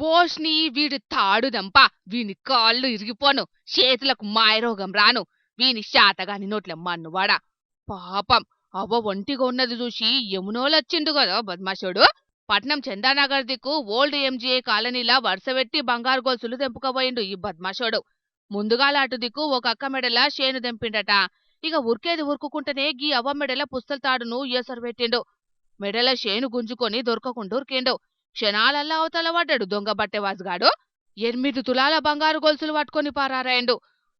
భోష్ని వీడి తాడుదంపా వీని కాళ్ళు ఇరిగిపోను చేతులకు మాయరోగం రాను వీని శాతగాని నోట్ల మన్నువాడా పాపం అవ్వ ఒంటిగా ఉన్నది చూసి యమునోలొచ్చిండు కదా బద్మాషోడు. పట్నం చందానగర్ దిక్కు ఓల్డ్ ఎంజీఏ కాలనీలా వరుసబెట్టి బంగారు గొలుసులు తెంపుకోబోయిండు ఈ బద్మాషోడు. ముందుగాల అటు దిక్కు ఒక అక్క మెడల షేను తెంపిండట. ఇక ఉరికేది ఉరుకుకుంటేనే గీ అవ్వ మెడల పుస్తల తాడును ఏసరు పెట్టిండు. మెడల షేను గుంజుకొని దొరకకుండా ఉరికిండు. క్షణాలల్లా అవతల పడ్డాడు దొంగ బట్టెవాజుగాడు. 8 తులాల బంగారు గొలుసులు పట్టుకొని పారారాయండు.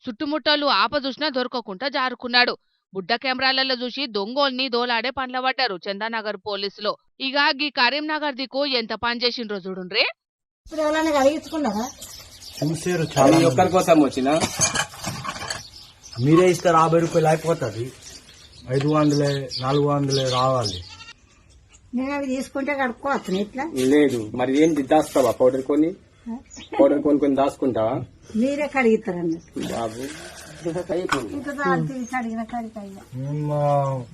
చుట్టుముట్టలు ఆపజూసినా దొరకకుండా జారుకున్నాడు. బుడ్డ కెమెరాలలో చూసి దొంగోల్ని దోలాడే పనిల పడ్డారు చందానగర్ పోలీసులు. ఇక గీ కరీంనగర్ దిక్కు ఎంత పని చేసిండ్రో చూడుండ్రి. చూసారు చాలా ఒక్కరి కోసం వచ్చిన మీరే ఇస్తే 50 రూపాయలు అయిపోతుంది. 500 400 రావాలి. నేను అవి తీసుకుంటే కడుక్కోవచ్చు ఇట్లా లేదు మరి ఏంటి దాస్తావా పౌడర్ కొని దాచుకుంటావా? మీరే కడిగిస్తారన్నట్టు బాబు కడిగిన కడిగి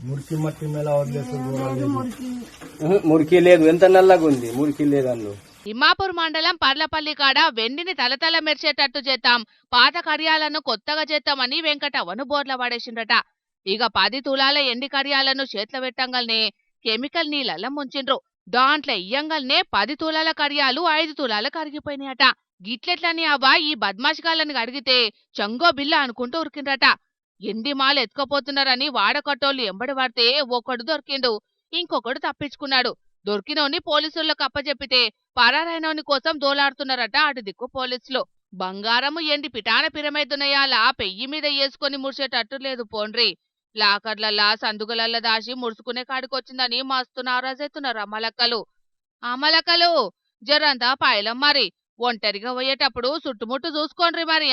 మురికి మట్టి మేళ మురికి మురికి లేదు. ఎంత నల్లగా ఉంది మురికి లేదన్ను. ఇమ్మాపూర్ మండలం పర్లపల్లి కాడ వెండిని తలతల మెరిచేటట్టు చేద్దాం, పాత కడియాలను కొత్తగా చేద్దామని వెంకటవ్వను బోర్ల పడేసిండట. ఇక 10 తులాల ఎండి కడియాలను చేట్ల పెట్టంగానే కెమికల్ నీళ్ళల్లో ముంచిండ్రు. దాంట్లో ఇయ్యంగానే 10 తులాల కడియాలు 5 తులాల కరిగిపోయినాయట. గిట్లెట్లని అవ్వ ఈ బద్మాషిగాళ్ళని అడిగితే చంగో బిల్ల అనుకుంటూ ఉరికిండ్రట. ఎండి మాల ఎత్తుకపోతున్నారని వాడకట్టోళ్ళు ఎంబడి పడితే ఒకడు దొరికిండు, ఇంకొకడు తప్పించుకున్నాడు. దొరికినోని పోలీసులకు అప్పచెప్పితే పరారైనోని కోసం దోలాడుతున్నారట అటు దిక్కు పోలీసులు. బంగారము ఎండి పిటాన పిరమైతున్నాయాల పెయ్యి మీద వేసుకొని ముడిచేటట్టు లేదు పోండ్రి. లాకర్లల్లా సందుగలల్లా దాచి ముడుచుకునే కాడికొచ్చిందని మస్తు నారాజైతున్నారు అమలక్కలు జరంతా పాయలం మరి. ఒంటరిగా పోయేటప్పుడు చుట్టుముట్టు చూసుకోండ్రి మరి.